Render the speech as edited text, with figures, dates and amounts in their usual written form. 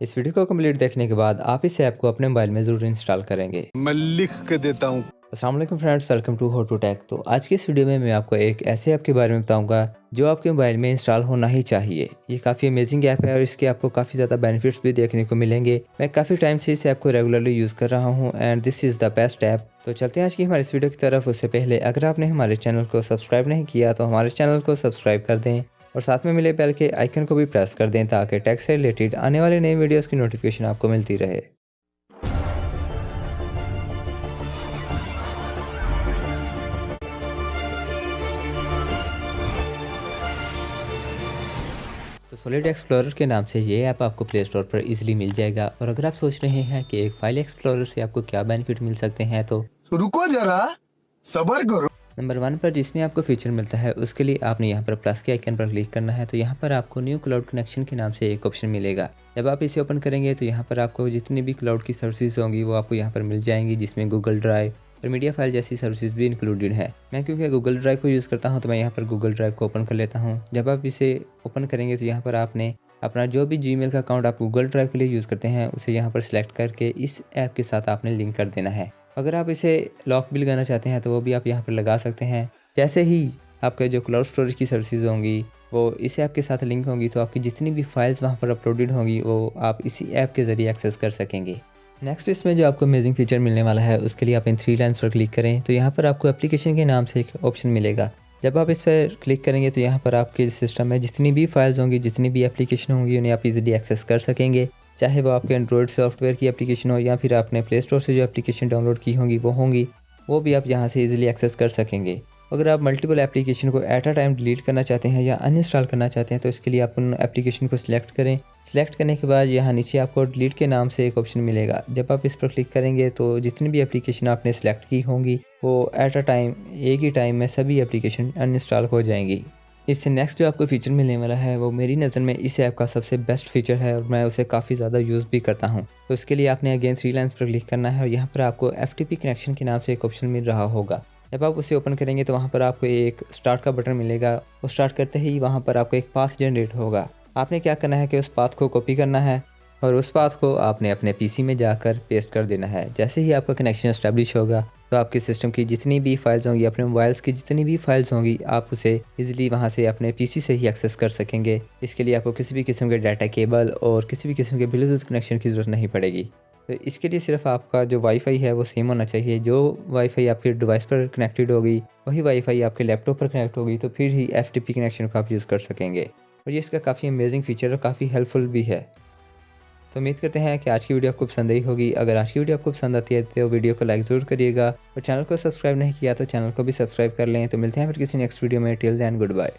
इस वीडियो को कंप्लीट देखने के बाद आप इस ऐप को अपने मोबाइल में ज़रूर इंस्टॉल करेंगे। मैं लिख के देता हूँ। अस्सलाम वालेकुम friends, welcome to how to tech. तो आज की इस वीडियो में मैं आपको एक ऐसे ऐप के बारे में बताऊंगा जो आपके मोबाइल में इंस्टॉल होना ही चाहिए। ये काफ़ी अमेजिंग ऐप है और इसके आपको काफ़ी ज़्यादा बेनिफिट्स भी देखने को मिलेंगे। मैं काफ़ी टाइम से इस ऐप को रेगुलरली यूज़ कर रहा हूँ and this is the best app. तो चलते हैं आज की हमारी इस वीडियो की तरफ। उससे पहले अगर आपने हमारे चैनल को सब्सक्राइब नहीं किया तो हमारे चैनल को सब्सक्राइब कर दें और साथ में मिले बेल के आइकन को भी प्रेस कर दें ताकि टेक से रिलेटेड आने वाले नए वीडियोज़ की नोटिफिकेशन आपको मिलती रहे। तो सॉलिड एक्सप्लोरर के नाम से ये ऐप आपको प्ले स्टोर पर इजीली मिल जाएगा। और अगर आप सोच रहे हैं कि एक फाइल एक्सप्लोरर से आपको क्या बेनिफिट मिल सकते हैं तो रुको जरा, सब्र करो। नंबर 1 पर जिसमें आपको फीचर मिलता है उसके लिए आपने यहाँ पर प्लस के आइकन पर क्लिक करना है। तो यहाँ पर आपको न्यू क्लाउड कनेक्शन के नाम से एक ऑप्शन मिलेगा। जब आप इसे ओपन करेंगे तो यहाँ पर आपको जितनी भी क्लाउड की सर्विसेज होंगी वो आपको यहाँ पर मिल जाएंगी, जिसमें गूगल ड्राइव और मीडिया फाइल जैसी सर्विसेज भी इंक्लूडेड है। मैं क्योंकि गूगल ड्राइव को यूज़ करता हूँ तो मैं यहाँ पर गूगल ड्राइव को ओपन कर लेता हूँ। जब आप इसे ओपन करेंगे तो यहाँ पर आपने अपना जो भी जीमेल का अकाउंट आप गूगल ड्राइव के लिए यूज़ करते हैं उसे यहाँ पर सिलेक्ट करके इस ऐप के साथ आपने लिंक कर देना है। अगर आप इसे लॉक भी लगाना चाहते हैं तो वो भी आप यहाँ पर लगा सकते हैं। जैसे ही आपके जो क्लाउड स्टोरेज की सर्विसेज होंगी वो इस ऐप के साथ लिंक होंगी तो आपकी जितनी भी फाइल्स वहाँ पर अपलोडेड होंगी वो आप इसी ऐप के ज़रिए एक्सेस कर सकेंगे। नेक्स्ट इसमें जो आपको अमेजिंग फीचर मिलने वाला है उसके लिए आप इन 3 लाइन्स पर क्लिक करें तो यहाँ पर आपको एप्लीकेशन के नाम से एक ऑप्शन मिलेगा। जब आप इस पर क्लिक करेंगे तो यहाँ पर आपके सिस्टम में जितनी भी फाइल्स होंगी, जितनी भी एप्लीकेशन होंगी उन्हें आप इजीली एक्सेस कर सकेंगे। चाहे वो आपके एंड्रॉयड सॉफ्टवेयर की एप्लीकेशन हो या फिर आपने प्ले स्टोर से जो एप्लीकेशन डाउनलोड की होंगी वो भी आप यहाँ से इजीली एक्सेस कर सकेंगे। अगर आप मल्टीपल एप्लीकेशन को एट अ टाइम डिलीट करना चाहते हैं या अनइंस्टॉल करना चाहते हैं तो इसके लिए आप उन एप्लीकेशन को सिलेक्ट करें। सिलेक्ट करने के बाद यहाँ नीचे आपको डिलीट के नाम से एक ऑप्शन मिलेगा। जब आप इस पर क्लिक करेंगे तो जितनी भी एप्लीकेशन आपने सेलेक्ट की होंगी वो एट अ टाइम एक ही टाइम में सभी एप्लीकेशन अनइंस्टॉल हो जाएंगी। इससे नेक्स्ट जो आपको फीचर मिलने वाला है वो मेरी नज़र में इस ऐप का सबसे बेस्ट फीचर है और मैं उसे काफ़ी ज़्यादा यूज़ भी करता हूँ। तो इसके लिए आपने अगेन 3 लाइन्स पर क्लिक करना है और यहाँ पर आपको FTP कनेक्शन के नाम से एक ऑप्शन मिल रहा होगा। जब आप उसे ओपन करेंगे तो वहाँ पर आपको एक स्टार्ट का बटन मिलेगा। वो स्टार्ट करते ही वहाँ पर आपको एक पाथ जनरेट होगा। आपने क्या करना है कि उस पाथ को कॉपी करना है और उस पाथ को आपने अपने PC में जाकर पेस्ट कर देना है। जैसे ही आपका कनेक्शन एस्टेब्लिश होगा तो आपके सिस्टम की जितनी भी फाइल्स होंगी, अपने मोबाइल्स की जितनी भी फाइल्स होंगी, आप उसे इजीली वहाँ से अपने PC से ही एक्सेस कर सकेंगे। इसके लिए आपको किसी भी किस्म के डाटा केबल और किसी भी किस्म के ब्लूटूथ कनेक्शन की ज़रूरत नहीं पड़ेगी। तो इसके लिए सिर्फ आपका जो वाईफाई है वो सेम होना चाहिए। जो वाईफाई आपके डिवाइस पर कनेक्टेड होगी वही वाईफाई आपके लैपटॉप पर कनेक्ट होगी, तो फिर ही FTP कनेक्शन को आप यूज़ कर सकेंगे। और ये इसका काफ़ी अमेजिंग फीचर और काफ़ी हेल्पफुल भी है। तो उम्मीद करते हैं कि आज की वीडियो आपको पसंद आई होगी। अगर आज की वीडियो आपको पसंद आती है तो वीडियो को लाइक ज़रूर करिएगा और चैनल को सब्सक्राइब नहीं किया तो चैनल को भी सब्सक्राइब कर लें। तो मिलते हैं फिर किसी नेक्स्ट वीडियो में। Till then good bye.